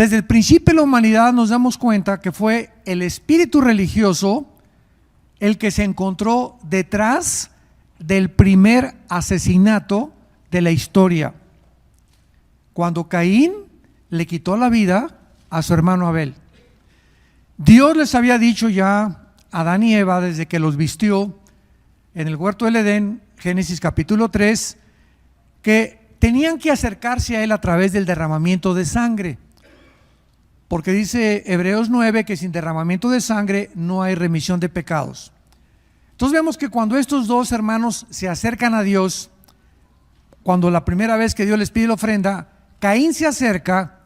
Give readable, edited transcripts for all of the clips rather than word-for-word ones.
Desde el principio de la humanidad nos damos cuenta que fue el espíritu religioso el que se encontró detrás del primer asesinato de la historia, cuando Caín le quitó la vida a su hermano Abel. Dios les había dicho ya a Adán y Eva desde que los vistió en el huerto del Edén, Génesis capítulo 3, que tenían que acercarse a Él a través del derramamiento de sangre, porque dice Hebreos 9 que sin derramamiento de sangre no hay remisión de pecados. Entonces vemos que cuando estos dos hermanos se acercan a Dios, cuando la primera vez que Dios les pide la ofrenda, Caín se acerca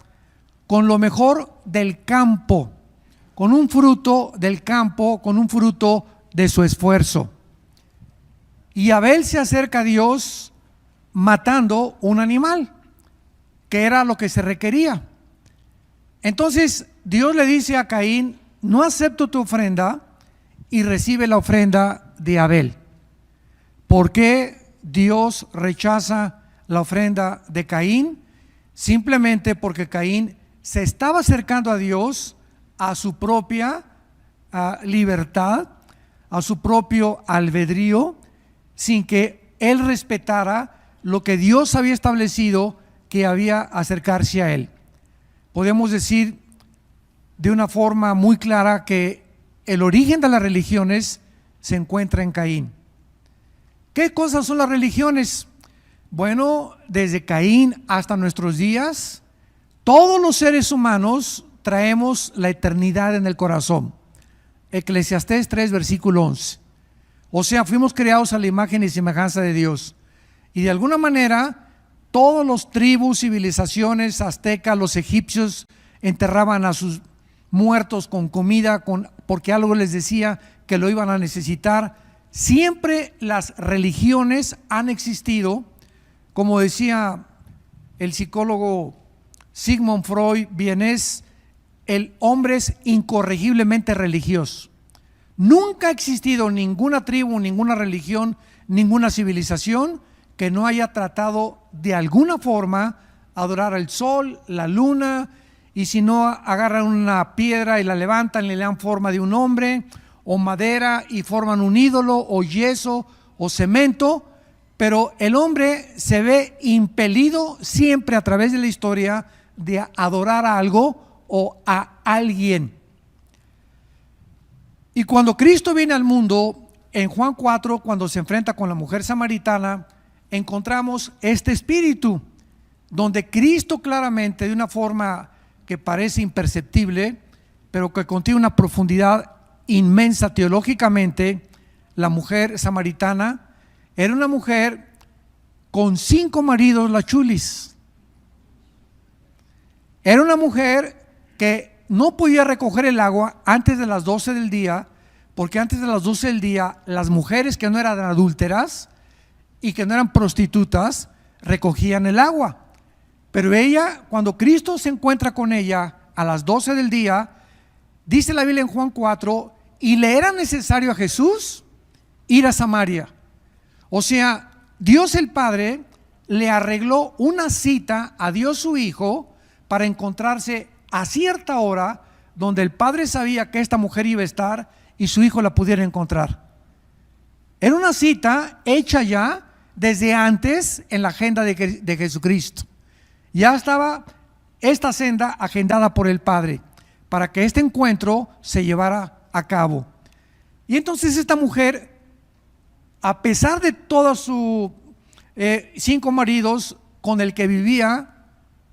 con lo mejor del campo, con un fruto del campo, con un fruto de su esfuerzo. Y Abel se acerca a Dios matando un animal, que era lo que se requería. Entonces Dios le dice a Caín: no acepto tu ofrenda, y recibe la ofrenda de Abel. ¿Por qué Dios rechaza la ofrenda de Caín? Simplemente porque Caín se estaba acercando a Dios a su propia libertad, a su propio albedrío, sin que él respetara lo que Dios había establecido, que había acercarse a él. Podemos decir de una forma muy clara que el origen de las religiones se encuentra en Caín. ¿Qué cosas son las religiones? Bueno, desde Caín hasta nuestros días, todos los seres humanos traemos la eternidad en el corazón. Eclesiastés 3, versículo 11. O sea, fuimos creados a la imagen y semejanza de Dios. Y de alguna manera, todos los tribus, civilizaciones, aztecas, los egipcios, enterraban a sus muertos con comida, porque algo les decía que lo iban a necesitar. Siempre las religiones han existido. Como decía el psicólogo Sigmund Freud, vienés, el hombre es incorregiblemente religioso. Nunca ha existido ninguna tribu, ninguna religión, ninguna civilización que no haya tratado de alguna forma adorar al sol, la luna, y si no, agarran una piedra y la levantan y le dan forma de un hombre, o madera y forman un ídolo, o yeso, o cemento. Pero el hombre se ve impelido siempre a través de la historia de adorar a algo o a alguien. Y cuando Cristo viene al mundo, en Juan 4, cuando se enfrenta con la mujer samaritana, encontramos este espíritu, donde Cristo claramente, de una forma que parece imperceptible, pero que contiene una profundidad inmensa teológicamente, la mujer samaritana era una mujer con 5 maridos, la chulis. Era una mujer que no podía recoger el agua antes de las 12 del día, porque antes de las 12 del día las mujeres que no eran adúlteras y que no eran prostitutas recogían el agua. Pero ella, cuando Cristo se encuentra con ella a las 12 del día, dice la Biblia en Juan 4, y le era necesario a Jesús ir a Samaria. O sea, Dios el Padre le arregló una cita a Dios su Hijo para encontrarse a cierta hora donde el Padre sabía que esta mujer iba a estar y su Hijo la pudiera encontrar. Era una cita hecha ya desde antes en la agenda de Jesucristo. Ya estaba esta senda agendada por el Padre para que este encuentro se llevara a cabo. Y entonces esta mujer, a pesar de todos sus 5 maridos, con el que vivía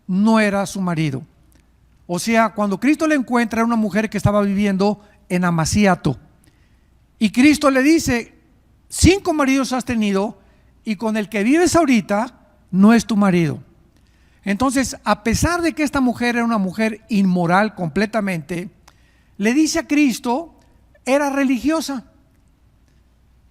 no era su marido. O sea, cuando Cristo le encuentra, era una mujer que estaba viviendo en Amaciato. Y Cristo le dice: 5 maridos has tenido y con el que vives ahorita no es tu marido. Entonces, a pesar de que esta mujer era una mujer inmoral completamente, le dice a Cristo, era religiosa.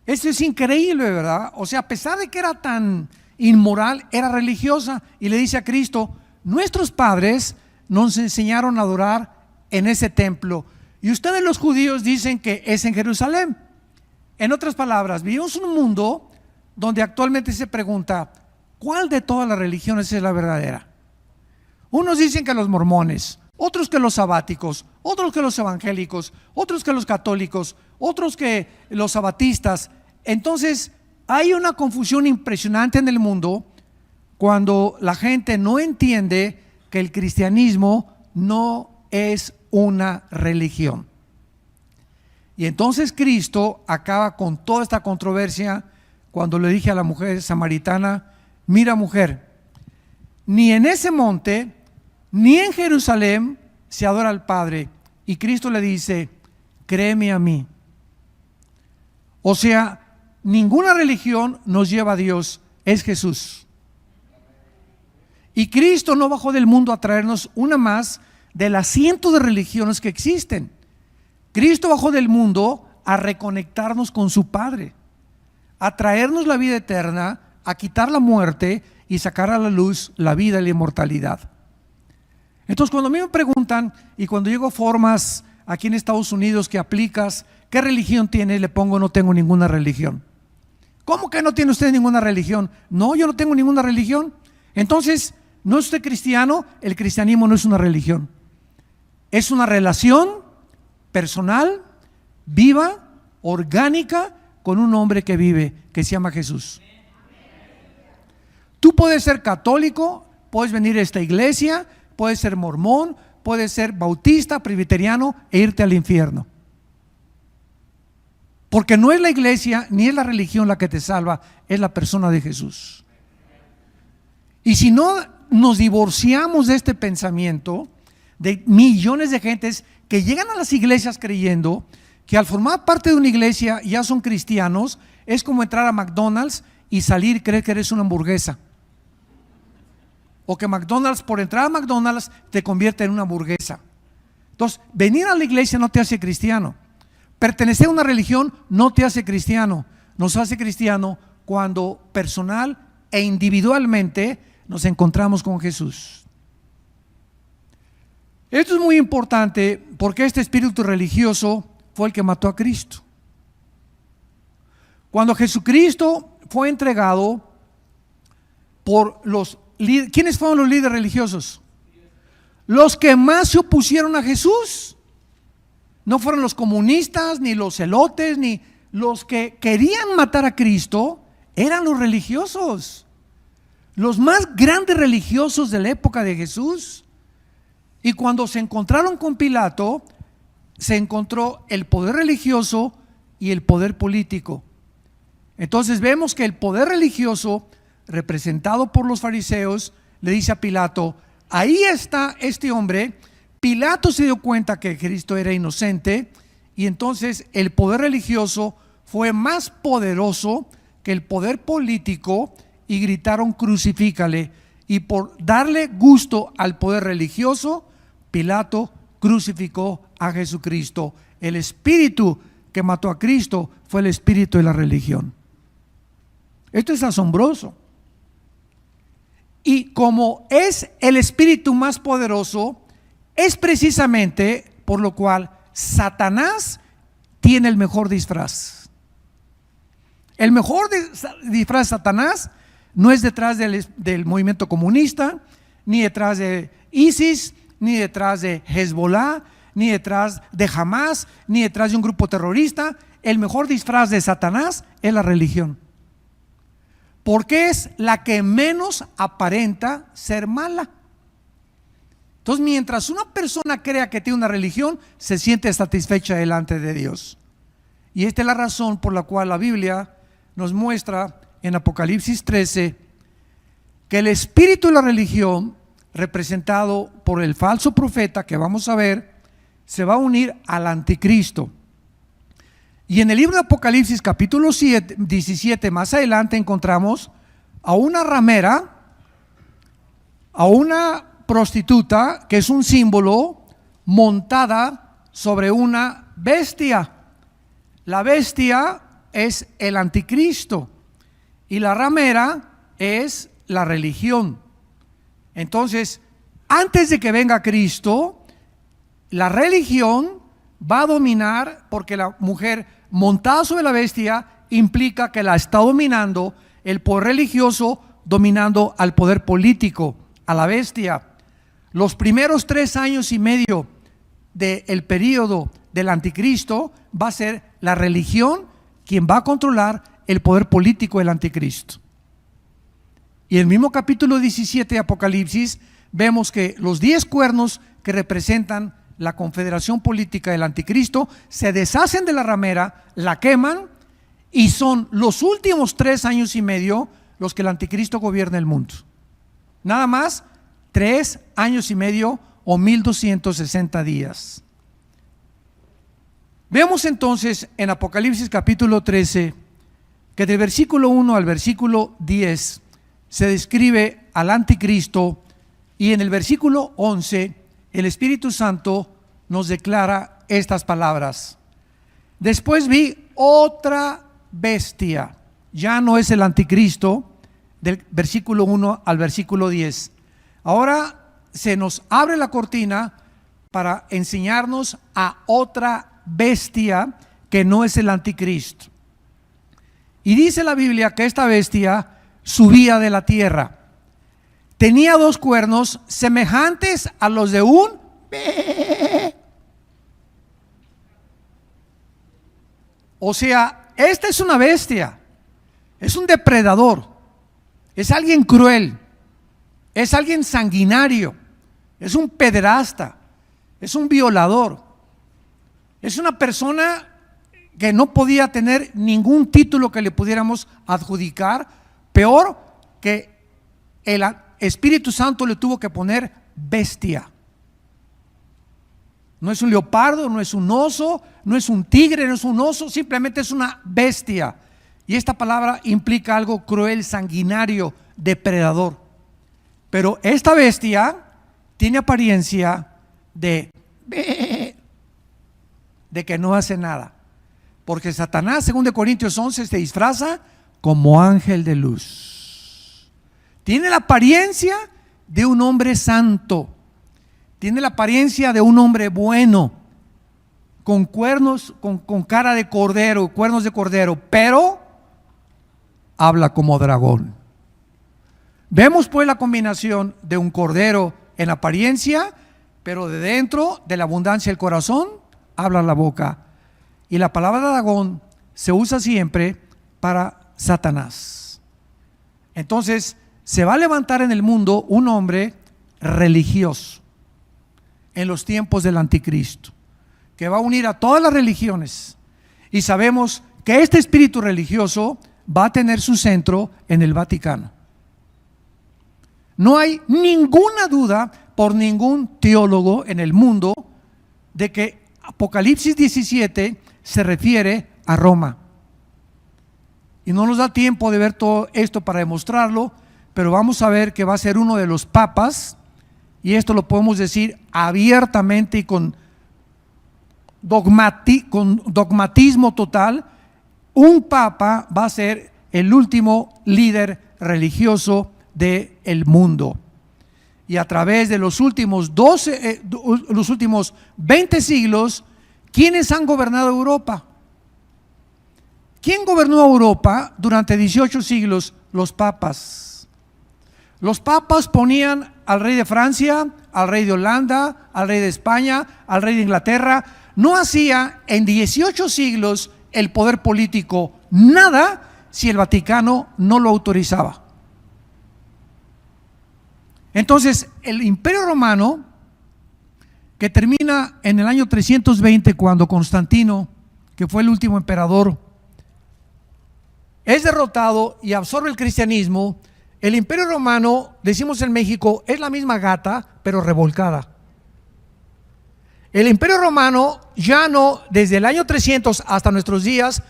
Esto es increíble, ¿verdad? O sea, a pesar de que era tan inmoral, era religiosa. Y le dice a Cristo: nuestros padres nos enseñaron a adorar en ese templo, y ustedes los judíos dicen que es en Jerusalén. En otras palabras, vivimos en un mundo donde actualmente se pregunta: ¿cuál de todas las religiones es la verdadera? Unos dicen que los mormones, otros que los sabáticos, otros que los evangélicos, otros que los católicos, otros que los sabatistas. Entonces hay una confusión impresionante en el mundo cuando la gente no entiende que el cristianismo no es una religión. Y entonces Cristo acaba con toda esta controversia cuando le dije a la mujer samaritana: mira, mujer, ni en ese monte ni en Jerusalén se adora al Padre. Y Cristo le dice: créeme a mí. O sea, ninguna religión nos lleva a Dios, es Jesús. Y Cristo no bajó del mundo a traernos una más de las cientos de religiones que existen. Cristo bajó del mundo a reconectarnos con su Padre, a traernos la vida eterna, a quitar la muerte y sacar a la luz la vida y la inmortalidad. Entonces, cuando a mí me preguntan, y cuando llego a formas aquí en Estados Unidos que aplicas, ¿qué religión tienes? Le pongo: no tengo ninguna religión. ¿Cómo que no tiene usted ninguna religión? No, yo no tengo ninguna religión. Entonces, ¿no es usted cristiano? El cristianismo no es una religión. Es una relación personal, viva, orgánica, con un hombre que vive, que se llama Jesús. Tú puedes ser católico, puedes venir a esta iglesia, puedes ser mormón, puedes ser bautista, presbiteriano e irte al infierno. Porque no es la iglesia ni es la religión la que te salva, es la persona de Jesús. Y si no nos divorciamos de este pensamiento, de millones de gentes que llegan a las iglesias creyendo que al formar parte de una iglesia ya son cristianos, es como entrar a McDonald's y salir y creer que eres una hamburguesa. O que McDonald's, por entrar a McDonald's, te convierte en una hamburguesa. Entonces, venir a la iglesia no te hace cristiano. Pertenecer a una religión no te hace cristiano. Nos hace cristiano cuando personal e individualmente nos encontramos con Jesús. Esto es muy importante porque este espíritu religioso fue el que mató a Cristo. Cuando Jesucristo fue entregado por los líderes, ¿quiénes fueron los líderes religiosos? Los que más se opusieron a Jesús. No fueron los comunistas, ni los celotes, ni los que querían matar a Cristo, eran los religiosos. Los más grandes religiosos de la época de Jesús. Y cuando se encontraron con Pilato, se encontró el poder religioso y el poder político. Entonces vemos que el poder religioso, representado por los fariseos, le dice a Pilato: ahí está este hombre. Pilato se dio cuenta que Cristo era inocente, y entonces el poder religioso fue más poderoso que el poder político y gritaron: crucifícale. Y por darle gusto al poder religioso, Pilato crucificó a Jesucristo. El espíritu que mató a Cristo fue el espíritu de la religión. Esto es asombroso. Y como es el espíritu más poderoso, es precisamente por lo cual Satanás tiene el mejor disfraz. El mejor disfraz de Satanás no es detrás del movimiento comunista, ni detrás de ISIS, ni detrás de Hezbollah, ni detrás de Hamas, ni detrás de un grupo terrorista. El mejor disfraz de Satanás es la religión, porque es la que menos aparenta ser mala. Entonces, mientras una persona crea que tiene una religión, se siente satisfecha delante de Dios. Y esta es la razón por la cual la Biblia nos muestra en Apocalipsis 13 que el espíritu de la religión, representado por el falso profeta que vamos a ver, se va a unir al anticristo. Y en el libro de Apocalipsis capítulo 17, más adelante encontramos a una ramera, a una prostituta, que es un símbolo, montada sobre una bestia. La bestia es el anticristo y la ramera es la religión. Entonces, antes de que venga Cristo, la religión va a dominar, porque la mujer montada sobre la bestia implica que la está dominando el poder religioso, dominando al poder político, a la bestia. Los primeros 3 años y medio del periodo del anticristo va a ser la religión quien va a controlar el poder político del anticristo. Y en el mismo capítulo 17 de Apocalipsis vemos que los 10 cuernos que representan la confederación política del anticristo se deshacen de la ramera, la queman, y son los últimos 3 años y medio los que el anticristo gobierna el mundo. Nada más 3 años y medio o 1260 días. Vemos entonces en Apocalipsis capítulo 13 que del versículo 1 al versículo 10 se describe al anticristo, y en el versículo 11 el Espíritu Santo nos declara estas palabras: después vi otra bestia. Ya no es el anticristo, del versículo 1 al versículo 10. Ahora se nos abre la cortina para enseñarnos a otra bestia que no es el anticristo. Y dice la Biblia que esta bestia subía de la tierra. Tenía 2 cuernos semejantes a los de un o sea, esta es una bestia, es un depredador, es alguien cruel, es alguien sanguinario, es un pederasta, es un violador, es una persona que no podía tener ningún título que le pudiéramos adjudicar, peor que el Espíritu Santo le tuvo que poner bestia. No es un leopardo, no es un oso, no es un tigre, no es un oso, simplemente es una bestia. Y esta palabra implica algo cruel, sanguinario, depredador. Pero esta bestia tiene apariencia de que no hace nada. Porque Satanás, según de Corintios 11, se disfraza como ángel de luz. Tiene la apariencia de un hombre santo. Tiene la apariencia de un hombre bueno, con cuernos, con cara de cordero, cuernos de cordero, pero habla como dragón. Vemos pues la combinación de un cordero en apariencia, pero de dentro, de la abundancia del corazón, habla la boca. Y la palabra dragón se usa siempre para Satanás. Entonces, se va a levantar en el mundo un hombre religioso en los tiempos del anticristo, que va a unir a todas las religiones, y sabemos que este espíritu religioso va a tener su centro en el Vaticano. No hay ninguna duda por ningún teólogo en el mundo de que Apocalipsis 17 se refiere a Roma, y no nos da tiempo de ver todo esto para demostrarlo, pero vamos a ver que va a ser uno de los papas. Y esto lo podemos decir abiertamente y con dogmatismo total. Un papa va a ser el último líder religioso del mundo. Y a través de los últimos 20 siglos, ¿quiénes han gobernado Europa? ¿Quién gobernó Europa durante 18 siglos? Los papas. Los papas ponían al rey de Francia, al rey de Holanda, al rey de España, al rey de Inglaterra. No hacía en 18 siglos el poder político nada si el Vaticano no lo autorizaba. Entonces, el Imperio Romano, que termina en el año 320, cuando Constantino, que fue el último emperador, es derrotado y absorbe el cristianismo. El Imperio Romano, decimos en México, es la misma gata, pero revolcada. El Imperio Romano ya no, desde el año 300 hasta nuestros días,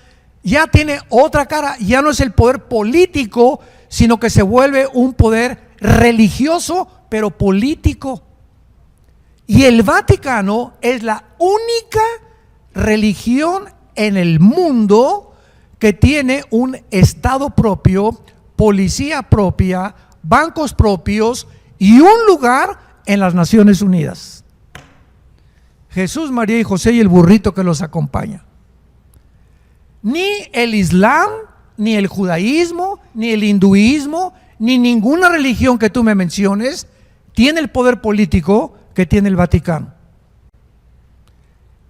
ya tiene otra cara. Ya no es el poder político, sino que se vuelve un poder religioso, pero político. Y el Vaticano es la única religión en el mundo que tiene un estado propio, policía propia, bancos propios y un lugar en las Naciones Unidas. Jesús, María y José y el burrito que los acompaña. Ni el Islam, ni el judaísmo, ni el hinduismo, ni ninguna religión que tú me menciones tiene el poder político que tiene el Vaticano.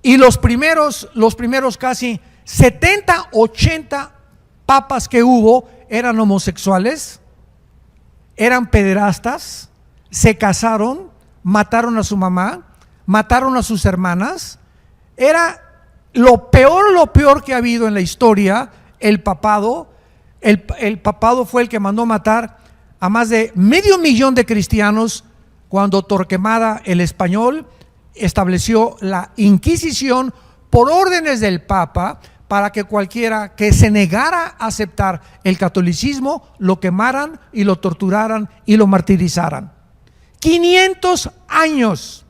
Y los primeros casi 70, 80 papas que hubo eran homosexuales, eran pederastas, se casaron, mataron a su mamá, mataron a sus hermanas. Era lo peor que ha habido en la historia, el papado. El papado fue el que mandó matar a más de 500,000 de cristianos cuando Torquemada el Español estableció la Inquisición por órdenes del Papa para que cualquiera que se negara a aceptar el catolicismo lo quemaran y lo torturaran y lo martirizaran. 500 años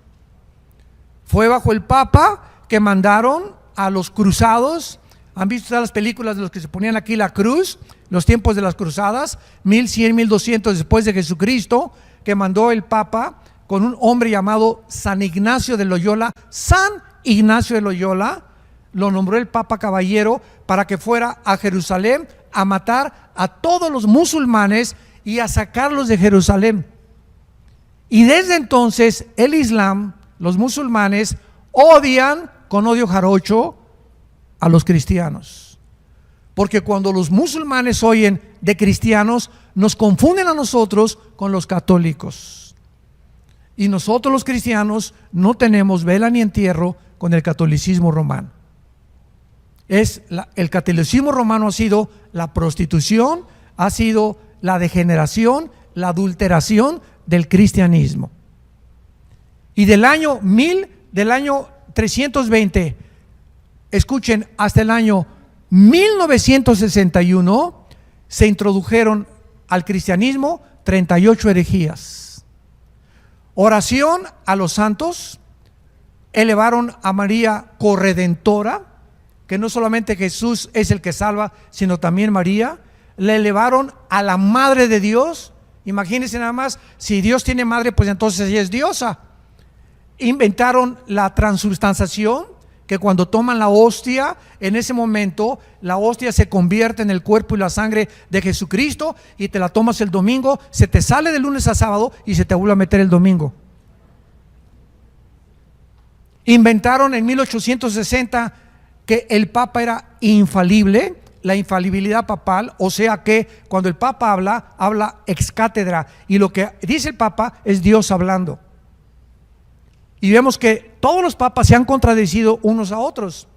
fue bajo el Papa que mandaron a los cruzados. ¿Han visto todas las películas de los que se ponían aquí la cruz? Los tiempos de las cruzadas, 1100, 1200 después de Jesucristo, que mandó el Papa con un hombre llamado San Ignacio de Loyola. San Ignacio de Loyola lo nombró el Papa caballero para que fuera a Jerusalén a matar a todos los musulmanes y a sacarlos de Jerusalén. Y desde entonces el Islam, los musulmanes, odian con odio jarocho a los cristianos, porque cuando los musulmanes oyen de cristianos nos confunden a nosotros con los católicos, y nosotros los cristianos no tenemos vela ni entierro con el catolicismo romano. El catolicismo romano ha sido la prostitución, ha sido la degeneración, la adulteración del cristianismo. Y del año 320, escuchen, hasta el año 1961 se introdujeron al cristianismo 38 herejías. Oración a los santos, elevaron a María corredentora, que no solamente Jesús es el que salva, sino también María. Le elevaron a la Madre de Dios. Imagínense nada más, si Dios tiene madre, pues entonces ella es diosa. Inventaron la transubstanciación, que cuando toman la hostia, en ese momento la hostia se convierte en el cuerpo y la sangre de Jesucristo, y te la tomas el domingo, se te sale de lunes a sábado y se te vuelve a meter el domingo. Inventaron en 1860 que el Papa era infalible, la infalibilidad papal, o sea que cuando el Papa habla ex cátedra, y lo que dice el Papa es Dios hablando. Y vemos que todos los papas se han contradecido unos a otros.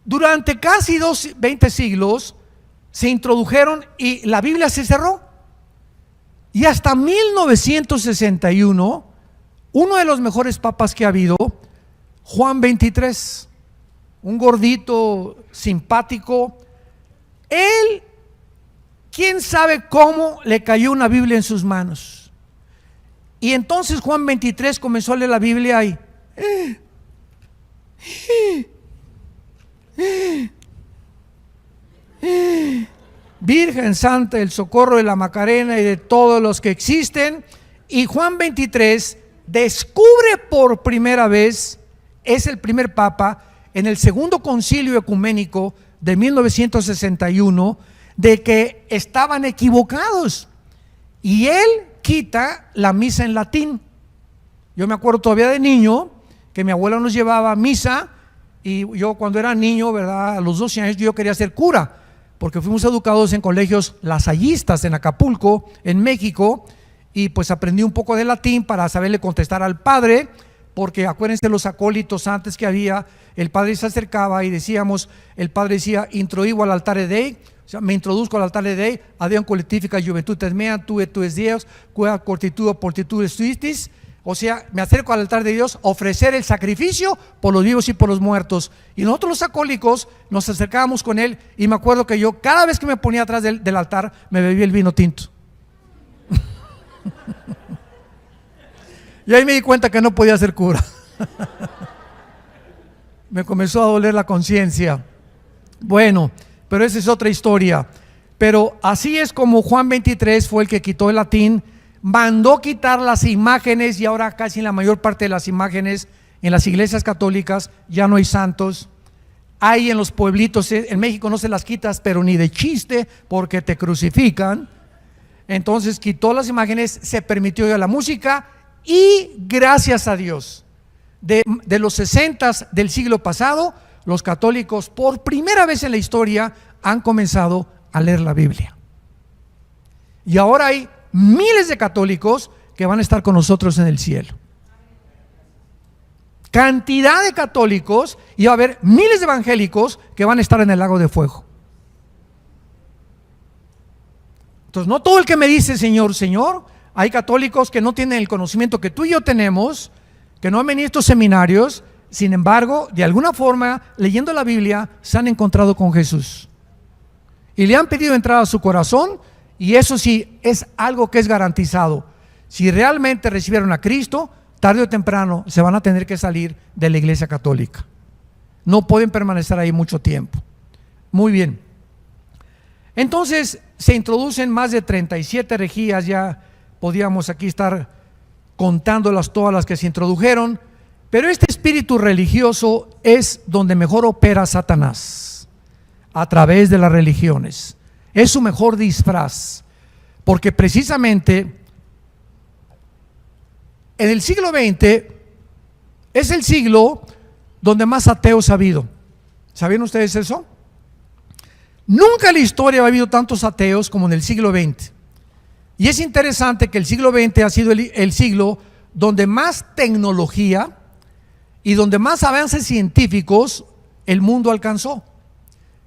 Durante casi 20 siglos se introdujeron y la Biblia se cerró. Y hasta 1961, uno de los mejores papas que ha habido, Juan 23, un gordito simpático, él, quién sabe cómo le cayó una Biblia en sus manos. Y entonces Juan 23 comenzó a leer la Biblia y Virgen Santa, el socorro de la Macarena y de todos los que existen. Y Juan 23 descubre por primera vez, es el primer papa en el segundo concilio ecuménico de 1961, de que estaban equivocados, y él quita la misa en latín. Yo me acuerdo todavía de niño que mi abuela nos llevaba a misa, y yo cuando era niño, ¿verdad?, a los 12 años yo quería ser cura, porque fuimos educados en colegios lasallistas en Acapulco, en México, y pues aprendí un poco de latín para saberle contestar al padre, porque acuérdense los acólitos antes que había, el padre se acercaba y decíamos, el padre decía, introigo al altare Dei, o sea, me introduzco al altare Dei, adiam collectifica juventudes mea, tu es Dios, quia cortitudo portitudes tuistis, o sea, me acerco al altar de Dios a ofrecer el sacrificio por los vivos y por los muertos. Y nosotros los acólicos nos acercábamos con él, y me acuerdo que yo cada vez que me ponía atrás del altar me bebía el vino tinto. Y ahí me di cuenta que no podía ser cura. Me comenzó a doler la conciencia. Bueno, pero esa es otra historia. Pero así es como Juan 23 fue el que quitó el latín, mandó quitar las imágenes, y ahora casi en la mayor parte de las imágenes en las iglesias católicas ya no hay santos. Hay en los pueblitos, en México no se las quitas, pero ni de chiste, porque te crucifican. entonces quitó las imágenes, se permitió ya la música y gracias a Dios, de los 60 del siglo pasado, los católicos por primera vez en la historia han comenzado a leer la Biblia. Y ahora hay miles de católicos que van a estar con nosotros en el cielo. Cantidad de católicos, y va a haber miles de evangélicos que van a estar en el lago de fuego. Entonces, no todo el que me dice Señor, Señor, hay católicos que no tienen el conocimiento que tú y yo tenemos, que no han venido a estos seminarios, sin embargo, de alguna forma, leyendo la Biblia, se han encontrado con Jesús y le han pedido entrar a su corazón, y eso sí es algo que es garantizado. Si realmente recibieron a Cristo, tarde o temprano se van a tener que salir de la iglesia católica. No pueden permanecer ahí mucho tiempo. Muy bien. Entonces se introducen más de 37 herejías, ya podíamos aquí estar contándolas todas las que se introdujeron, pero este espíritu religioso es donde mejor opera Satanás, a través de las religiones. Es su mejor disfraz, porque precisamente en el siglo XX es el siglo donde más ateos ha habido. ¿Sabían ustedes eso? Nunca en la historia ha habido tantos ateos como en el siglo XX. Y es interesante que el siglo XX ha sido el siglo donde más tecnología y donde más avances científicos el mundo alcanzó.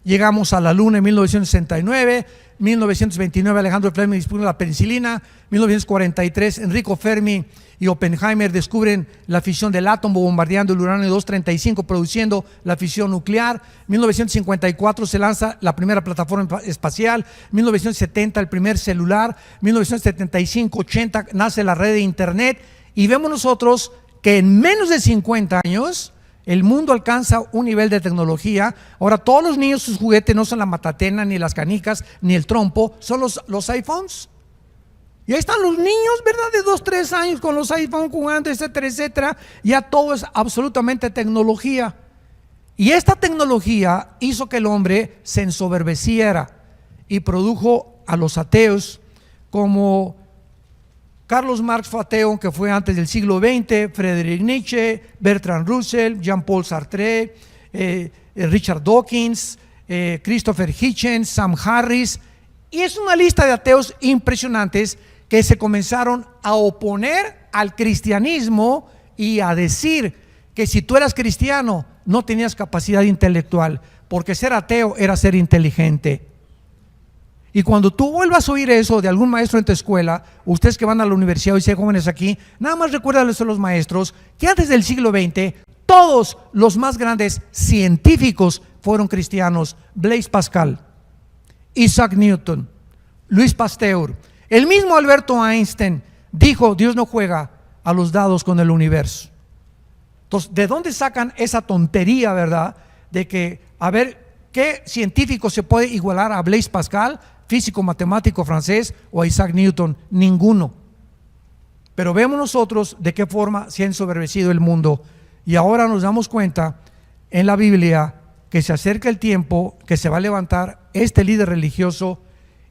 Llegamos a la luna en 1969, 1929 Alejandro Fleming descubre la penicilina, 1943 Enrico Fermi y Oppenheimer descubren la fisión del átomo bombardeando el uranio 235 produciendo la fisión nuclear, 1954 se lanza la primera plataforma espacial, 1970 el primer celular, 1975-80 nace la red de internet, y vemos nosotros que en menos de 50 años el mundo alcanza un nivel de tecnología. Ahora todos los niños, sus juguetes no son la matatena, ni las canicas, ni el trompo, son los iPhones. Y ahí están los niños, ¿verdad? De 2, 3 años con los iPhones jugando, etcétera, etcétera. Ya todo es absolutamente tecnología. Y esta tecnología hizo que el hombre se ensoberbeciera y produjo a los ateos, como Carlos Marx fue ateo, que fue antes del siglo XX, Friedrich Nietzsche, Bertrand Russell, Jean-Paul Sartre, Richard Dawkins, Christopher Hitchens, Sam Harris, y es una lista de ateos impresionantes que se comenzaron a oponer al cristianismo y a decir que si tú eras cristiano no tenías capacidad intelectual, porque ser ateo era ser inteligente. Y cuando tú vuelvas a oír eso de algún maestro en tu escuela, ustedes que van a la universidad y sean jóvenes aquí, nada más recuérdales a los maestros que antes del siglo XX todos los más grandes científicos fueron cristianos. Blaise Pascal, Isaac Newton, Louis Pasteur, el mismo Alberto Einstein dijo: Dios no juega a los dados con el universo. Entonces, ¿de dónde sacan esa tontería, verdad? De que, a ver, ¿qué científico se puede igualar a Blaise Pascal, físico matemático francés, o a Isaac Newton? Ninguno. Pero vemos nosotros de qué forma se ha ensoberbecido el mundo, y ahora nos damos cuenta en la Biblia que se acerca el tiempo que se va a levantar este líder religioso,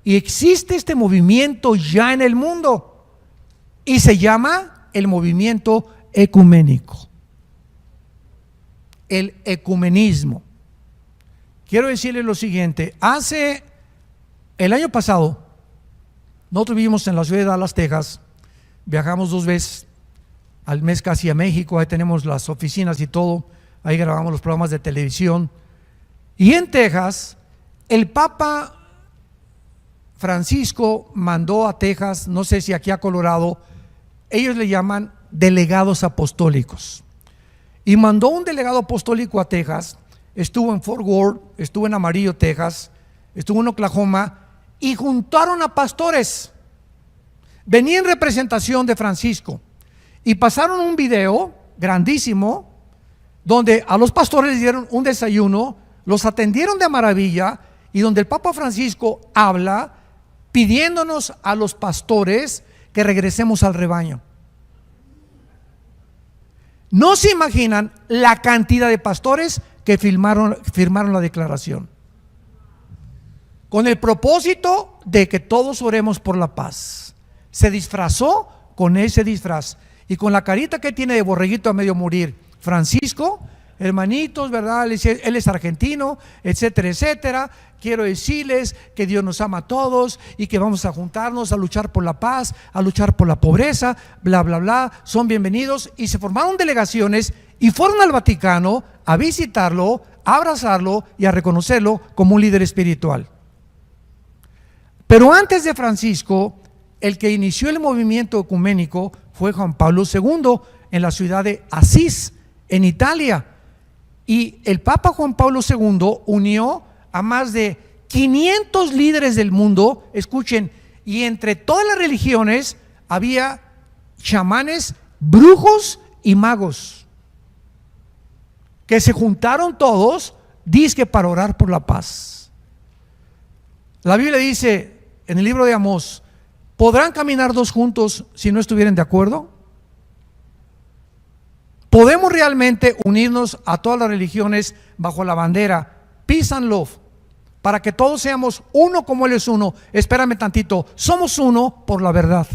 y existe este movimiento ya en el mundo y se llama el movimiento ecuménico, el ecumenismo. Quiero decirles lo siguiente: el año pasado nosotros vivimos en la ciudad de Dallas, Texas, viajamos 2 veces al mes casi a México, ahí tenemos las oficinas y todo, ahí grabamos los programas de televisión. Y en Texas el Papa Francisco mandó a Texas, no sé si aquí a Colorado, ellos le llaman delegados apostólicos, y mandó un delegado apostólico a Texas. Estuvo en Fort Worth, estuvo en Amarillo, Texas, estuvo en Oklahoma, y juntaron a pastores. Venía en representación de Francisco y pasaron un video grandísimo donde a los pastores les dieron un desayuno, los atendieron de maravilla, y donde el Papa Francisco habla pidiéndonos a los pastores que regresemos al rebaño. No se imaginan la cantidad de pastores que firmaron la declaración. con el propósito de que todos oremos por la paz. Se disfrazó con ese disfraz y con la carita que tiene de borreguito a medio morir. Francisco, hermanitos, ¿verdad? Él es argentino, etcétera, etcétera. Quiero decirles que Dios nos ama a todos y que vamos a juntarnos a luchar por la paz, a luchar por la pobreza, bla, bla, bla. Son bienvenidos. Y se formaron delegaciones y fueron al Vaticano a visitarlo, a abrazarlo y a reconocerlo como un líder espiritual. Pero antes de Francisco, el que inició el movimiento ecuménico fue Juan Pablo II en la ciudad de Asís, en Italia. Y el Papa Juan Pablo II unió a más de 500 líderes del mundo, escuchen, y entre todas las religiones había chamanes, brujos y magos, que se juntaron todos, dizque para orar por la paz. La Biblia dice en el libro de Amós: ¿podrán caminar dos juntos si no estuvieran de acuerdo? ¿Podemos realmente unirnos a todas las religiones bajo la bandera Peace and Love, para que todos seamos uno como Él es uno? Espérame tantito, somos uno por la verdad.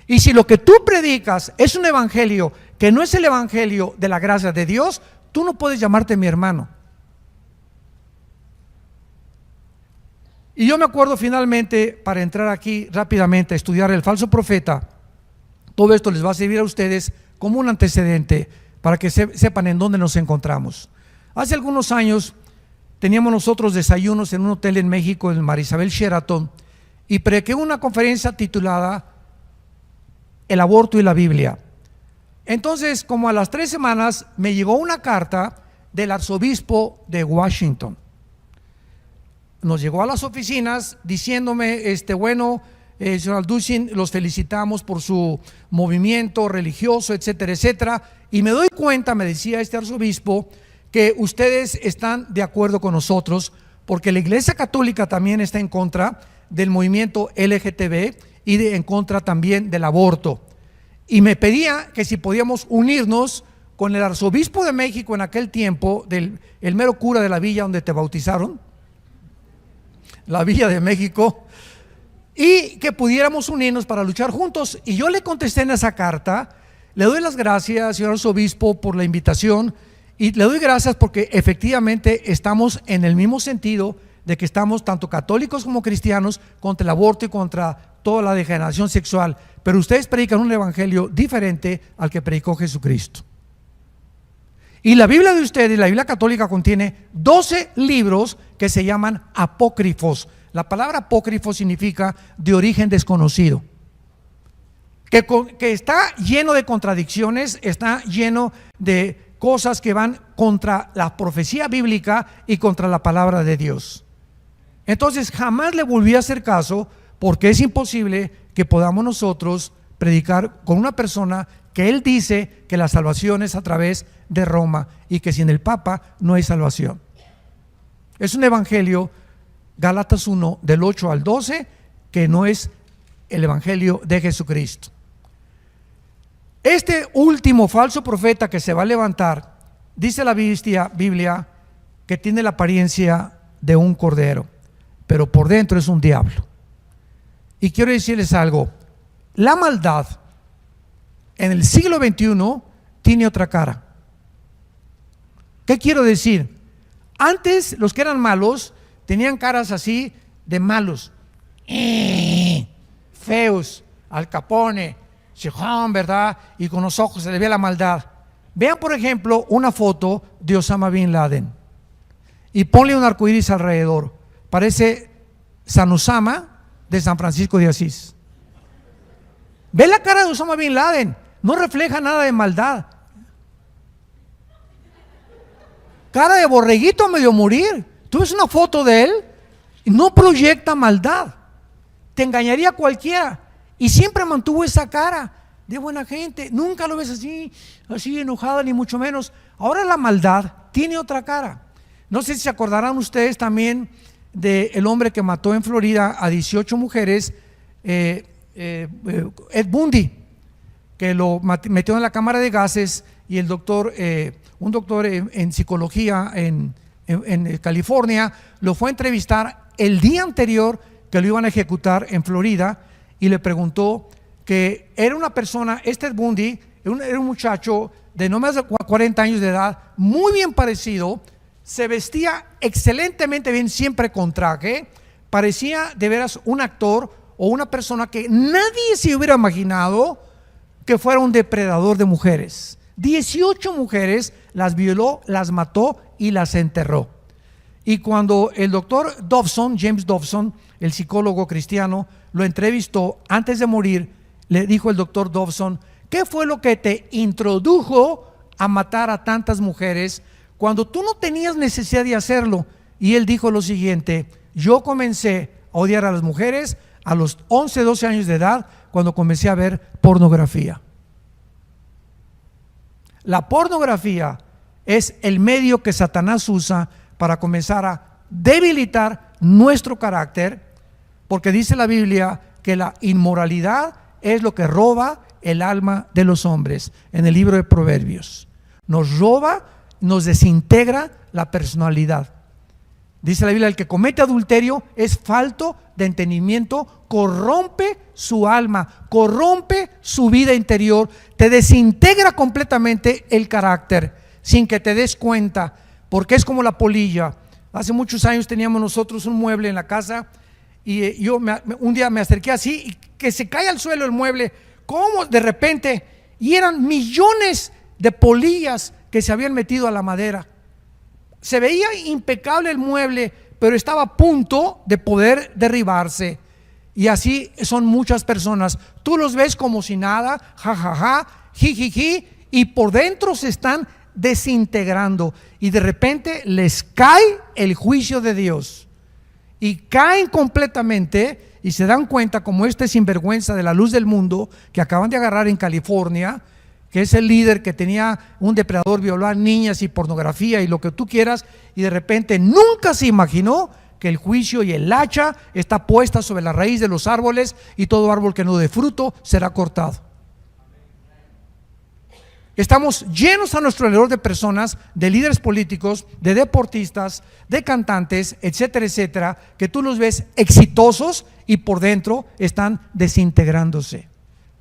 Y si lo que tú predicas es un evangelio que no es el evangelio de la gracia de Dios, tú no puedes llamarte mi hermano. Y yo me acuerdo finalmente, para entrar aquí rápidamente a estudiar el falso profeta, todo esto les va a servir a ustedes como un antecedente para que sepan en dónde nos encontramos. Hace algunos años teníamos nosotros desayunos en un hotel en México, en Marisabel Sheraton, y prediqué una conferencia titulada El aborto y la Biblia. Entonces, como a las 3 semanas, me llegó una carta del arzobispo de Washington. Nos llegó a las oficinas diciéndome, señor Alducin, los felicitamos por su movimiento religioso, etcétera, etcétera. Y me doy cuenta, me decía este arzobispo, que ustedes están de acuerdo con nosotros, porque la Iglesia Católica también está en contra del movimiento LGTB y en contra también del aborto. Y me pedía que si podíamos unirnos con el arzobispo de México en aquel tiempo, el mero cura de la villa donde te bautizaron, la Villa de México, y que pudiéramos unirnos para luchar juntos. Y yo le contesté en esa carta: le doy las gracias, señor arzobispo, por la invitación, y le doy gracias porque efectivamente estamos en el mismo sentido de que estamos tanto católicos como cristianos contra el aborto y contra toda la degeneración sexual, pero ustedes predican un evangelio diferente al que predicó Jesucristo. Y la Biblia de ustedes, la Biblia católica, contiene 12 libros que se llaman apócrifos. La palabra apócrifo significa de origen desconocido, que está lleno de contradicciones, está lleno de cosas que van contra la profecía bíblica y contra la palabra de Dios. Entonces jamás le volví a hacer caso, porque es imposible que podamos nosotros predicar con una persona que él dice que la salvación es a través de Roma y que sin el Papa no hay salvación. Es un evangelio, Gálatas 1 del 8 al 12, que no es el evangelio de Jesucristo. Este último falso profeta que se va a levantar, dice la Biblia que tiene la apariencia de un cordero, pero por dentro es un diablo. Y quiero decirles algo: la maldad en el siglo XXI tiene otra cara. ¿Qué quiero decir? Antes los que eran malos tenían caras así de malos, feos, Al Capone, Chijón, ¿verdad? Y con los ojos se le ve la maldad. Vean, por ejemplo, una foto de Osama Bin Laden y ponle un arcoíris alrededor. Parece San Osama de San Francisco de Asís. Ve la cara de Osama Bin Laden, no refleja nada de maldad. Cara de borreguito a medio morir. Tú ves una foto de él y no proyecta maldad. Te engañaría cualquiera. Y siempre mantuvo esa cara de buena gente. Nunca lo ves así enojada, ni mucho menos. Ahora la maldad tiene otra cara. No sé si se acordarán ustedes también del hombre que mató en Florida a 18 mujeres, Ed Bundy, que lo metió en la cámara de gases, y el doctor, un doctor en psicología en en California, lo fue a entrevistar el día anterior que lo iban a ejecutar en Florida, y le preguntó que era una persona, Ted Bundy, era un muchacho de no más de 40 años de edad, muy bien parecido, se vestía excelentemente bien, siempre con traje, parecía de veras un actor o una persona que nadie se hubiera imaginado que fuera un depredador de mujeres. 18 mujeres las violó, las mató y las enterró. Y cuando el doctor Dobson, James Dobson, el psicólogo cristiano, lo entrevistó antes de morir, le dijo el doctor Dobson: ¿qué fue lo que te introdujo a matar a tantas mujeres cuando tú no tenías necesidad de hacerlo? Y él dijo lo siguiente: yo comencé a odiar a las mujeres a los 11, 12 años de edad, cuando comencé a ver pornografía. La pornografía es el medio que Satanás usa para comenzar a debilitar nuestro carácter, porque dice la Biblia que la inmoralidad es lo que roba el alma de los hombres. En el libro de Proverbios nos roba, nos desintegra la personalidad. Dice la Biblia: el que comete adulterio es falto de entendimiento, corrompe su alma, corrompe su vida interior, te desintegra completamente el carácter sin que te des cuenta, porque es como la polilla. Hace muchos años teníamos nosotros un mueble en la casa, y yo un día me acerqué así y que se cae al suelo el mueble, como de repente, y eran millones de polillas que se habían metido a la madera. Se veía impecable el mueble, pero estaba a punto de poder derribarse. Y así son muchas personas. Tú los ves como si nada, jajaja, jijiji, y por dentro se están desintegrando, y de repente les cae el juicio de Dios y caen completamente, y se dan cuenta, como este sinvergüenza de la luz del mundo que acaban de agarrar en California, que es el líder que tenía un depredador, violar niñas y pornografía y lo que tú quieras, y de repente nunca se imaginó que el juicio y el hacha está puesta sobre la raíz de los árboles, y todo árbol que no dé fruto será cortado. Estamos llenos a nuestro alrededor de personas, de líderes políticos, de deportistas, de cantantes, etcétera, etcétera, que tú los ves exitosos y por dentro están desintegrándose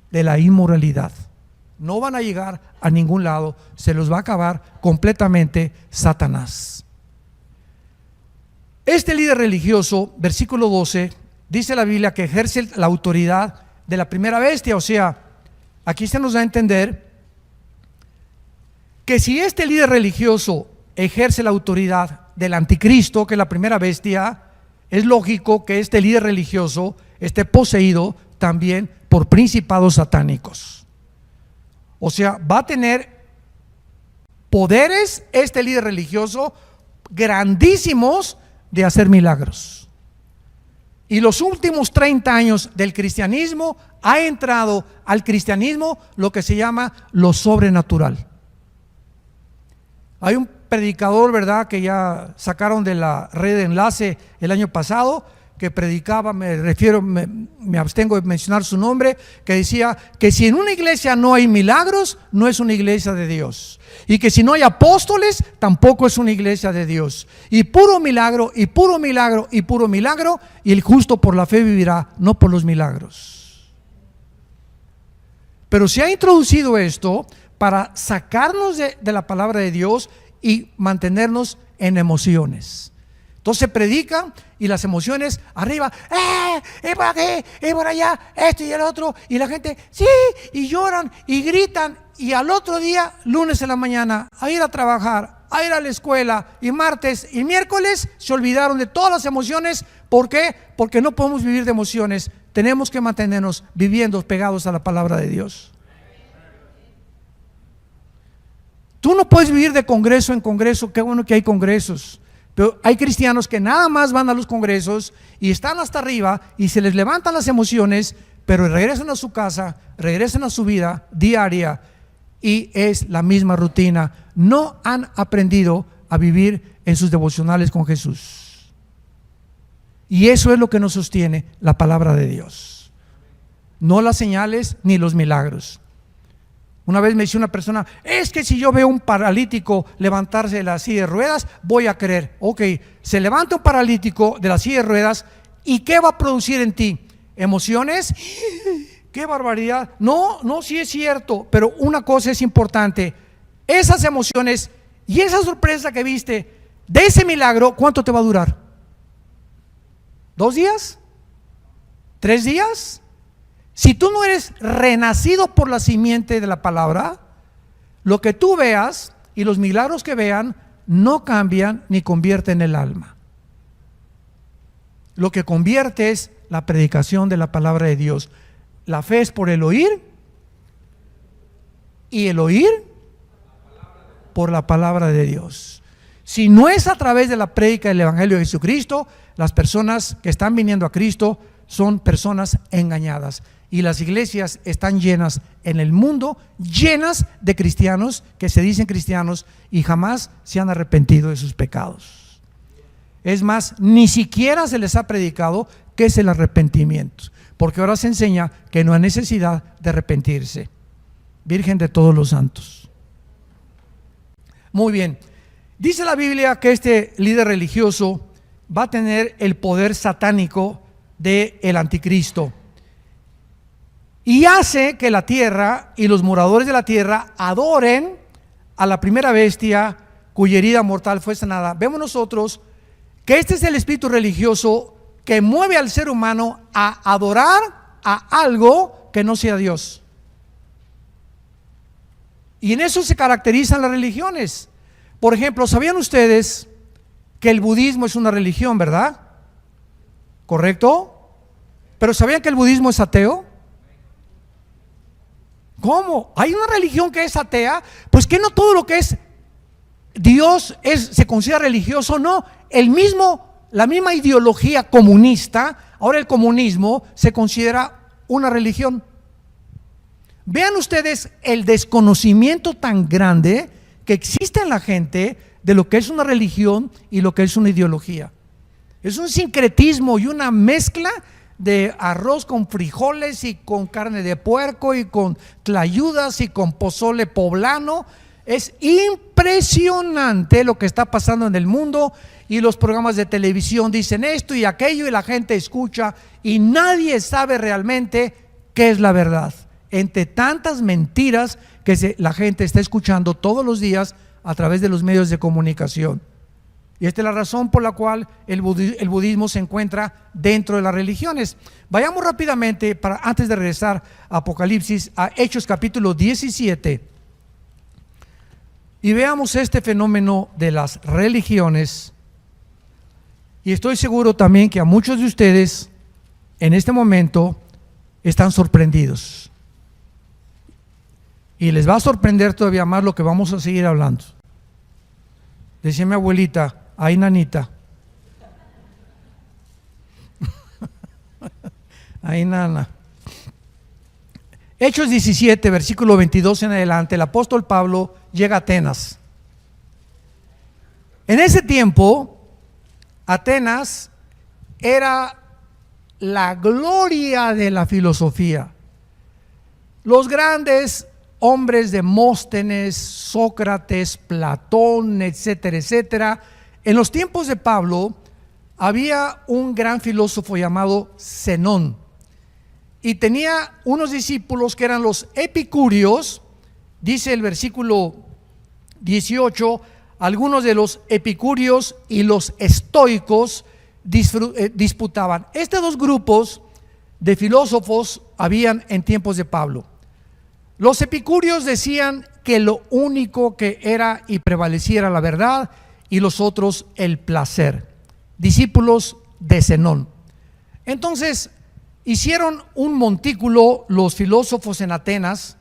de la inmoralidad. No van a llegar a ningún lado, se los va a acabar completamente Satanás. Este líder religioso, versículo 12, dice la Biblia que ejerce la autoridad de la primera bestia. O sea, aquí se nos da a entender que si este líder religioso ejerce la autoridad del anticristo, que es la primera bestia, es lógico que este líder religioso esté poseído también por principados satánicos. O sea, va a tener poderes este líder religioso grandísimos de hacer milagros. Y los últimos 30 años del cristianismo ha entrado al cristianismo lo que se llama lo sobrenatural. Hay un predicador, ¿verdad?, que ya sacaron de la red de enlace el año pasado, que predicaba, me abstengo de mencionar su nombre, que decía que si en una iglesia no hay milagros, no es una iglesia de Dios, y que si no hay apóstoles, tampoco es una iglesia de Dios, y puro milagro, y puro milagro, y puro milagro, y el justo por la fe vivirá, no por los milagros. Pero se ha introducido esto para sacarnos de la palabra de Dios y mantenernos en emociones. Entonces se predica y las emociones arriba, por aquí, por allá, esto y el otro, y la gente, sí, y lloran y gritan, y al otro día, lunes en la mañana, a ir a trabajar, a ir a la escuela, y martes y miércoles se olvidaron de todas las emociones. ¿Por qué? Porque no podemos vivir de emociones, tenemos que mantenernos viviendo pegados a la palabra de Dios. Tú no puedes vivir de congreso en congreso. Qué bueno que hay congresos, pero hay cristianos que nada más van a los congresos y están hasta arriba y se les levantan las emociones, pero regresan a su casa, regresan a su vida diaria y es la misma rutina. No han aprendido a vivir en sus devocionales con Jesús. Y eso es lo que nos sostiene la palabra de Dios, no las señales ni los milagros. Una vez me dice una persona, es que si yo veo un paralítico levantarse de la silla de ruedas, voy a creer. Ok, se levanta un paralítico de la silla de ruedas, ¿y qué va a producir en ti? ¿Emociones? ¡Qué barbaridad! No, sí es cierto, pero una cosa es importante: esas emociones y esa sorpresa que viste de ese milagro, ¿cuánto te va a durar? ¿2 días? ¿3 días? Si tú no eres renacido por la simiente de la palabra, lo que tú veas y los milagros que vean no cambian ni convierten el alma. Lo que convierte es la predicación de la palabra de Dios. La fe es por el oír, y el oír por la palabra de Dios. Si no es a través de la prédica del Evangelio de Jesucristo, las personas que están viniendo a Cristo son personas engañadas. Y las iglesias están llenas en el mundo, llenas de cristianos que se dicen cristianos y jamás se han arrepentido de sus pecados. Es más, ni siquiera se les ha predicado qué es el arrepentimiento, porque ahora se enseña que no hay necesidad de arrepentirse. Virgen de todos los santos. Muy bien, dice la Biblia que este líder religioso va a tener el poder satánico del anticristo, y hace que la tierra y los moradores de la tierra adoren a la primera bestia cuya herida mortal fue sanada. Vemos nosotros que este es el espíritu religioso que mueve al ser humano a adorar a algo que no sea Dios. Y en eso se caracterizan las religiones. Por ejemplo, ¿sabían ustedes que el budismo es una religión, verdad? ¿Correcto? ¿Pero sabían que el budismo es ateo? ¿Cómo? ¿Hay una religión que es atea? Pues que no todo lo que es Dios se considera religioso. No, la misma ideología comunista, ahora el comunismo se considera una religión. Vean ustedes el desconocimiento tan grande que existe en la gente de lo que es una religión y lo que es una ideología. Es un sincretismo y una mezcla de arroz con frijoles y con carne de puerco y con tlayudas y con pozole poblano. Es impresionante lo que está pasando en el mundo, y los programas de televisión dicen esto y aquello y la gente escucha y nadie sabe realmente qué es la verdad, entre tantas mentiras que la gente está escuchando todos los días a través de los medios de comunicación. Y esta es la razón por la cual el budismo se encuentra dentro de las religiones. Vayamos rápidamente, antes de regresar a Apocalipsis, a Hechos capítulo 17, y veamos este fenómeno de las religiones. Y estoy seguro también que a muchos de ustedes en este momento están sorprendidos, y les va a sorprender todavía más lo que vamos a seguir hablando. Decía mi abuelita: ay, nanita. Ay, nana. Hechos 17, versículo 22 en adelante, el apóstol Pablo llega a Atenas. En ese tiempo, Atenas era la gloria de la filosofía. Los grandes hombres, Demóstenes, Sócrates, Platón, etcétera, etcétera. En los tiempos de Pablo había un gran filósofo llamado Zenón, y tenía unos discípulos que eran los epicúreos. Dice el versículo 18: algunos de los epicúreos y los estoicos disputaban. Estos dos grupos de filósofos habían en tiempos de Pablo. Los epicúreos decían que lo único que era y prevaleciera la verdad, y los otros el placer, discípulos de Zenón. Entonces hicieron un montículo los filósofos en Atenas,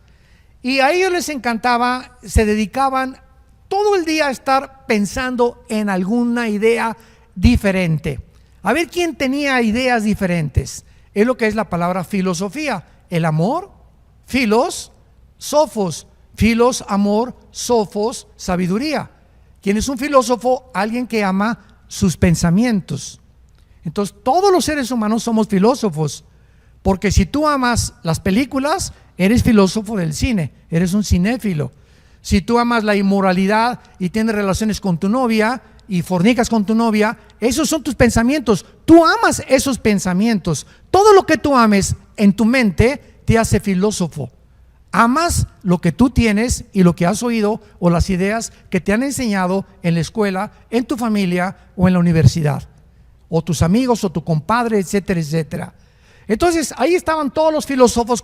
y a ellos les encantaba, se dedicaban todo el día a estar pensando en alguna idea diferente, a ver quién tenía ideas diferentes. Es lo que es la palabra filosofía: el amor, filos, sofos, filos, amor, sofos, sabiduría. ¿Quién es un filósofo? Alguien que ama sus pensamientos. Entonces todos los seres humanos somos filósofos, Porque si tú amas las películas, eres filósofo del cine, eres un cinéfilo. Si tú amas la inmoralidad y tienes relaciones con tu novia y fornicas con tu novia, esos son tus pensamientos. Tú amas esos pensamientos. Todo lo que tú ames en tu mente te hace filósofo. Amas lo que tú tienes y lo que has oído, o las ideas que te han enseñado en la escuela, en tu familia o en la universidad, o tus amigos o tu compadre, etcétera, etcétera. Entonces ahí estaban todos los filósofos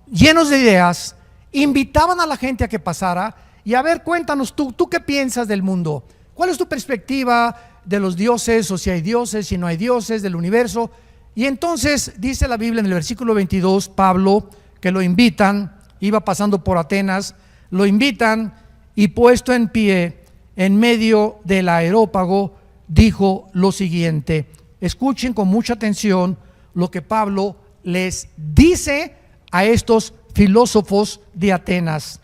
llenos de ideas, invitaban a la gente a que pasara y a ver, cuéntanos tú qué piensas del mundo, cuál es tu perspectiva de los dioses, o si hay dioses, si no hay dioses, del universo. Y entonces dice la Biblia en el versículo 22, Pablo, que lo invitan, iba pasando por Atenas, lo invitan y puesto en pie en medio del areópago dijo lo siguiente. Escuchen con mucha atención lo que Pablo les dice a estos filósofos de Atenas.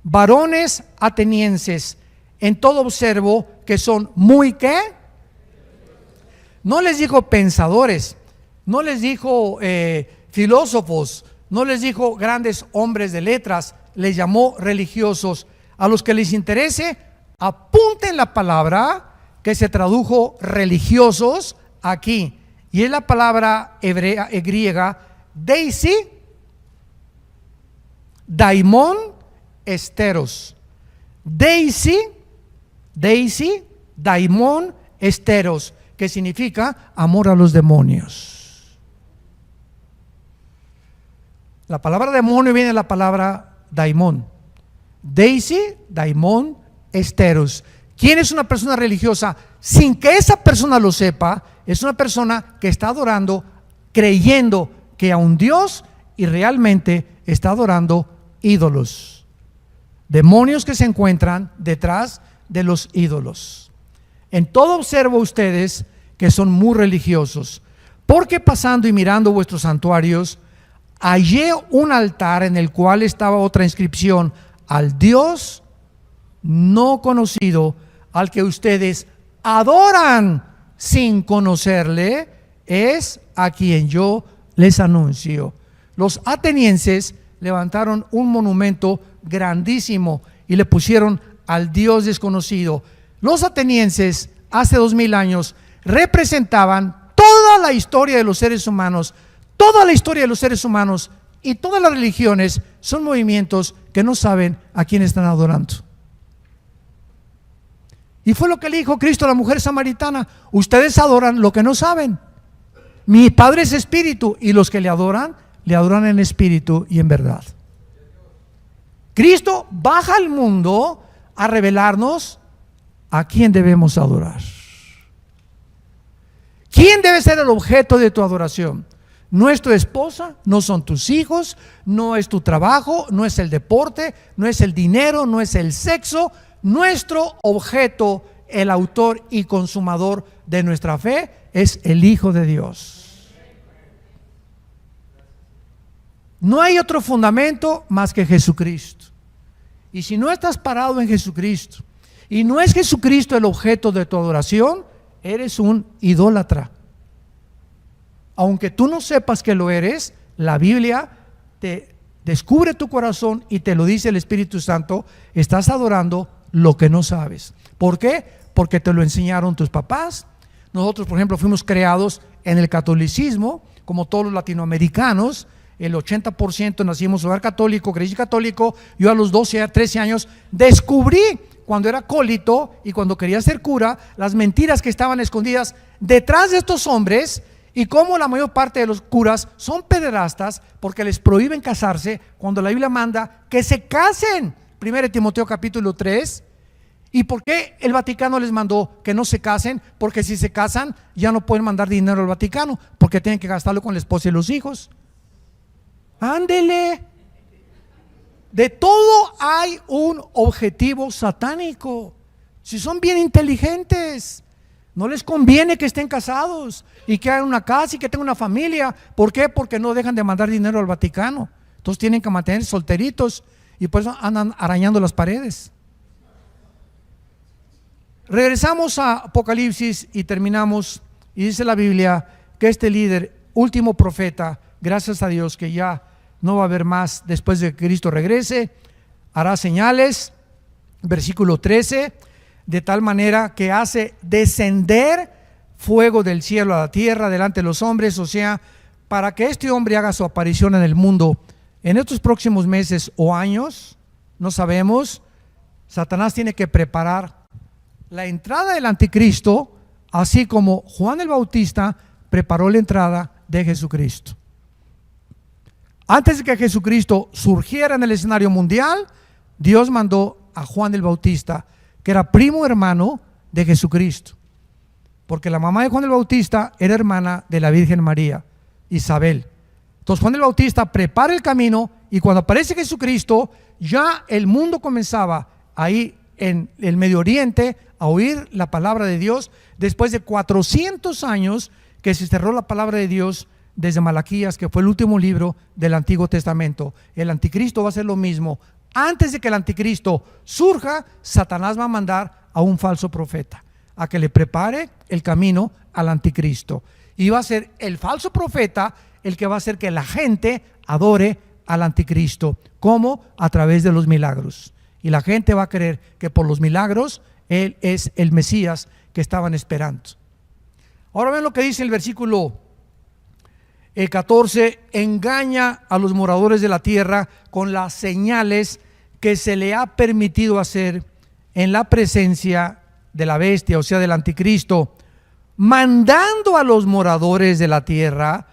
Varones atenienses, en todo observo que son muy ¿qué? No les dijo pensadores, no les dijo filósofos, no les dijo grandes hombres de letras, les llamó religiosos. A los que les interese, apunten la palabra que se tradujo religiosos aquí, y es la palabra hebrea, griega, daimon esteros. Daimon esteros, que significa amor a los demonios. La palabra demonio viene de la palabra daimon. Daimon esteros. ¿Quién es una persona religiosa? Sin que esa persona lo sepa, es una persona que está adorando, creyendo que a un Dios, y realmente está adorando ídolos, demonios que se encuentran detrás de los ídolos. En todo observo ustedes que son muy religiosos, porque pasando y mirando vuestros santuarios, hallé un altar en el cual estaba otra inscripción: al Dios no conocido, al que ustedes adoran sin conocerle, es a quien yo les anuncio. Los atenienses levantaron un monumento grandísimo y le pusieron al Dios desconocido. Los atenienses hace 2000 años representaban toda la historia de los seres humanos. Toda la historia de los seres humanos y todas las religiones son movimientos que no saben a quién están adorando. Y fue lo que le dijo Cristo a la mujer samaritana: ustedes adoran lo que no saben. Mi Padre es espíritu, y los que le adoran en espíritu y en verdad. Cristo baja al mundo a revelarnos a quién debemos adorar. ¿Quién debe ser el objeto de tu adoración? No es tu esposa, no son tus hijos, no es tu trabajo, no es el deporte, no es el dinero, no es el sexo. Nuestro objeto, el autor y consumador de nuestra fe, es el Hijo de Dios. No hay otro fundamento más que Jesucristo. Y si no estás parado en Jesucristo y no es Jesucristo el objeto de tu adoración, eres un idólatra. Aunque tú no sepas que lo eres, la Biblia te descubre tu corazón y te lo dice el Espíritu Santo: estás adorando lo que no sabes. ¿Por qué? Porque te lo enseñaron tus papás. Nosotros, por ejemplo, fuimos creados en el catolicismo, como todos los latinoamericanos. El 80% nacimos en hogar católico, crecí católico. Yo a los 12, 13 años descubrí, cuando era acólito y cuando quería ser cura, las mentiras que estaban escondidas detrás de estos hombres, y cómo la mayor parte de los curas son pederastas porque les prohíben casarse cuando la Biblia manda que se casen. 1 Timoteo capítulo 3. ¿Y por qué el Vaticano les mandó que no se casen? Porque si se casan ya no pueden mandar dinero al Vaticano, porque tienen que gastarlo con la esposa y los hijos. Ándele. De todo hay un objetivo satánico. Si son bien inteligentes, no les conviene que estén casados y que hagan una casa y que tengan una familia. ¿Por qué? Porque no dejan de mandar dinero al Vaticano. Entonces tienen que mantener solteritos y por eso andan arañando las paredes. Regresamos a Apocalipsis y terminamos. Y dice la Biblia que este líder, último profeta, gracias a Dios que ya no va a haber más después de que Cristo regrese. Hará señales, versículo 13, de tal manera que hace descender fuego del cielo a la tierra delante de los hombres, o sea, para que este hombre haga su aparición en el mundo en estos próximos meses o años, no sabemos. Satanás tiene que preparar la entrada del anticristo, así como Juan el Bautista preparó la entrada de Jesucristo. Antes de que Jesucristo surgiera en el escenario mundial, Dios mandó a Juan el Bautista, que era primo hermano de Jesucristo, porque la mamá de Juan el Bautista era hermana de la Virgen María, Isabel. Entonces Juan el Bautista prepara el camino, y cuando aparece Jesucristo, ya el mundo comenzaba ahí en el Medio Oriente a oír la palabra de Dios, después de 400 años que se cerró la palabra de Dios desde Malaquías, que fue el último libro del Antiguo Testamento. El anticristo va a hacer lo mismo. Antes de que el anticristo surja, Satanás va a mandar a un falso profeta a que le prepare el camino al anticristo, y va a ser el falso profeta el que va a hacer que la gente adore al anticristo. ¿Cómo? A través de los milagros, y la gente va a creer que por los milagros él es el Mesías que estaban esperando. Ahora ven lo que dice el versículo 14: engaña a los moradores de la tierra con las señales que se le ha permitido hacer en la presencia de la bestia, o sea, del anticristo, mandando a los moradores de la tierra.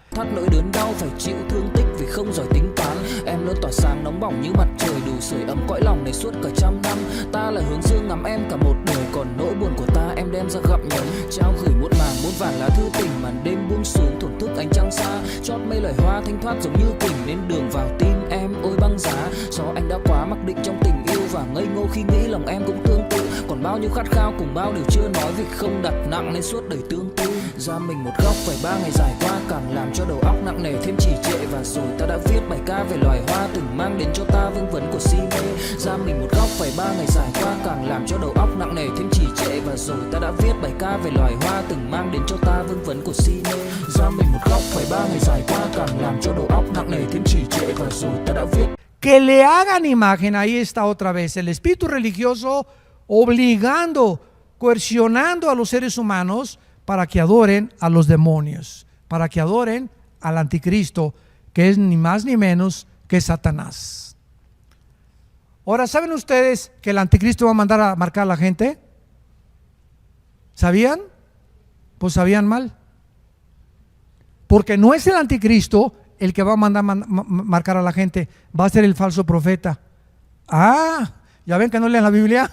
Không giỏi tính toán, em luôn tỏa sáng nóng bỏng như mặt trời, đủ sưởi ấm cõi lòng này suốt cả trăm năm. Ta là hướng dương ngắm em cả một đời, còn nỗi buồn của ta em đem ra gặm nhấm. Trao gửi muộn màng muôn vàn lá thư tình, màn đêm buông xuống thổn thức ánh trăng xa. Chót mây loài hoa thanh thoát giống như kình, nên đường vào tim em ôi băng giá. Gió anh đã quá mặc định trong tình yêu, và ngây ngô khi nghĩ lòng em cũng tương tự. Còn bao nhiêu khát khao cùng bao điều chưa nói, vì không đặt nặng nên suốt đời tương tư. Ra mình một góc phải 3 ngày dài qua, càng làm cho đầu óc nặng nề thêm trì trệ. Và rồi ta đã viết bài ca về loài hoa từng mang đến cho ta vương vấn của si mê. Ra mình một góc phải 3 ngày dài qua, càng làm cho đầu óc nặng nề thêm trì trệ. Và rồi ta đã viết bài ca về loài hoa từng mang đến cho ta vương vấn của si mê. Ra mình một góc phải 3 ngày dài qua, càng làm cho đầu óc nặng nề thêm trì trệ. Và rồi ta đã viết. Que le hagan imagen, ahí está otra vez el espíritu religioso obligando, coercionando a los seres humanos para que adoren a los demonios, para que adoren al anticristo, que es ni más ni menos que Satanás. Ahora, ¿saben ustedes que el anticristo va a mandar a marcar a la gente? ¿Sabían? Pues sabían mal, porque no es el anticristo el que va a mandar marcar a la gente, va a ser el falso profeta. Ah, ya ven que no leen la Biblia.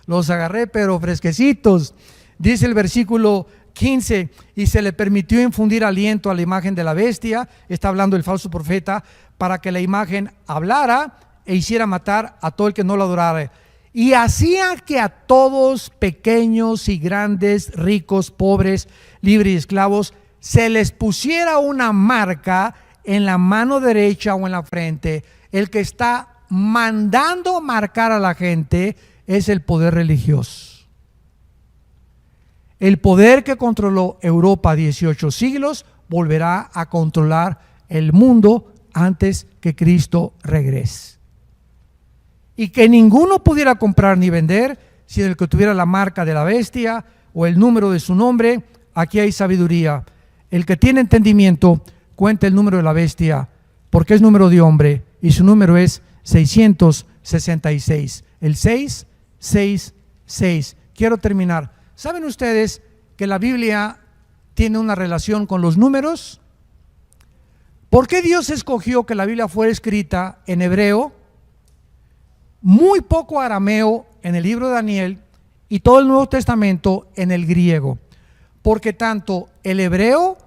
Los agarré pero fresquecitos. Dice el versículo 15: y se le permitió infundir aliento a la imagen de la bestia. Está hablando el falso profeta, para que la imagen hablara e hiciera matar a todo el que no lo adorara. Y hacía que a todos, pequeños y grandes, ricos, pobres, libres y esclavos, se les pusiera una marca en la mano derecha o en la frente. El que está mandando marcar a la gente es el poder religioso. El poder que controló Europa 18 siglos volverá a controlar el mundo antes que Cristo regrese. Y que ninguno pudiera comprar ni vender si el que tuviera la marca de la bestia o el número de su nombre. Aquí hay sabiduría. El que tiene entendimiento cuenta el número de la bestia, porque es número de hombre y su número es 666. El 666. Quiero terminar. ¿Saben ustedes que la Biblia tiene una relación con los números? ¿Por qué Dios escogió que la Biblia fuera escrita en hebreo, muy poco arameo en el libro de Daniel y todo el Nuevo Testamento en el griego? Porque tanto el hebreo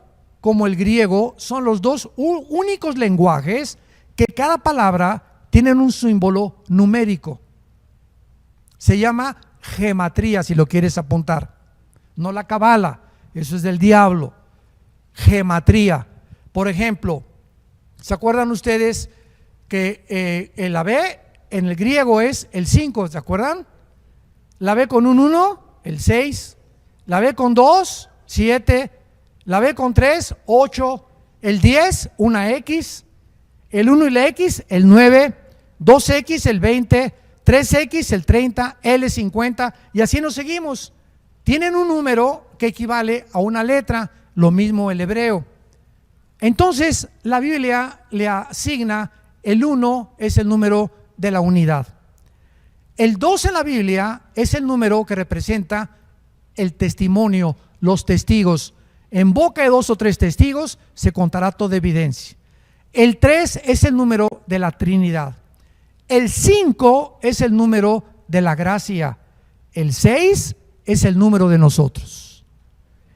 como el griego son los dos únicos lenguajes que cada palabra tienen un símbolo numérico. Se llama gematría, si lo quieres apuntar. No la cabala, eso es del diablo. Gematría. Por ejemplo, ¿se acuerdan ustedes que la B en el griego es el 5? ¿Se acuerdan? La B con un 1, el 6. La B con 2, 7. La B con 3, 8. El 10, una X. El 1 y la X, el 9. 2X, el 20. 3X, el 30. L, 50. Y así nos seguimos. Tienen un número que equivale a una letra. Lo mismo el hebreo. Entonces la Biblia le asigna el 1 es el número de la unidad. El 2 en la Biblia es el número que representa el testimonio, los testigos. En boca de 2 o 3 testigos se contará toda evidencia. El 3 es el número de la Trinidad. El 5 es el número de la gracia. El 6 es el número de nosotros.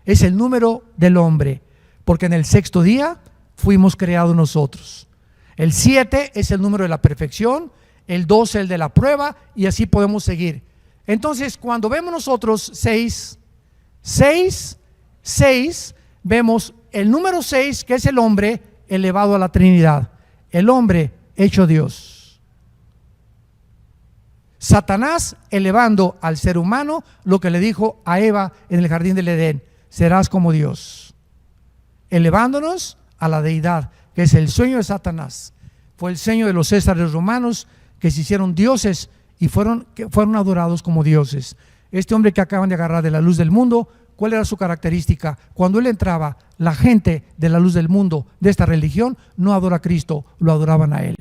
Es el número del hombre, porque en el sexto día fuimos creados nosotros. El 7 es el número de la perfección, el 12 el de la prueba, y así podemos seguir. Entonces, cuando vemos nosotros 6, vemos el número 6, que es el hombre elevado a la Trinidad, el hombre hecho Dios. Satanás elevando al ser humano lo que le dijo a Eva en el jardín del Edén: serás como Dios, elevándonos a la deidad, que es el sueño de Satanás. Fue el sueño de los césares romanos, que se hicieron dioses y fueron adorados como dioses. Este hombre que acaban de agarrar de la luz del mundo, ¿cuál era su característica? Cuando él entraba, la gente de la luz del mundo, de esta religión, no adora a Cristo, lo adoraban a él.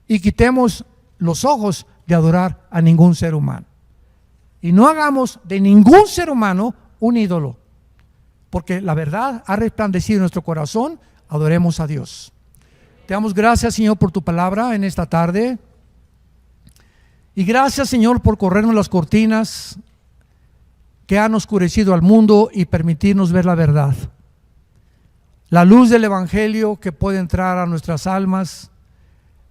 Y quitemos los ojos de adorar a ningún ser humano. Y no hagamos de ningún ser humano un ídolo, porque la verdad ha resplandecido en nuestro corazón. Adoremos a Dios. Te damos gracias, Señor, por tu palabra en esta tarde. Y gracias, Señor, por corrernos las cortinas que han oscurecido al mundo y permitirnos ver la verdad. La luz del Evangelio que puede entrar a nuestras almas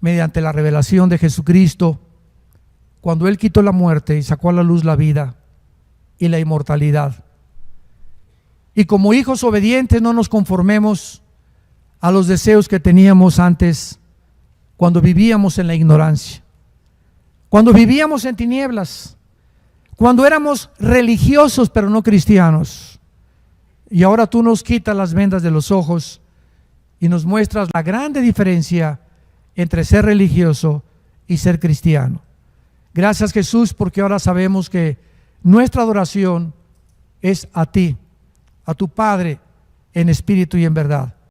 mediante la revelación de Jesucristo, cuando Él quitó la muerte y sacó a la luz la vida y la inmortalidad. Y como hijos obedientes no nos conformemos a los deseos que teníamos antes, cuando vivíamos en la ignorancia, cuando vivíamos en tinieblas, cuando éramos religiosos pero no cristianos. Y ahora tú nos quitas las vendas de los ojos y nos muestras la grande diferencia entre ser religioso y ser cristiano. Gracias, Jesús, porque ahora sabemos que nuestra adoración es a ti, a tu Padre, en espíritu y en verdad.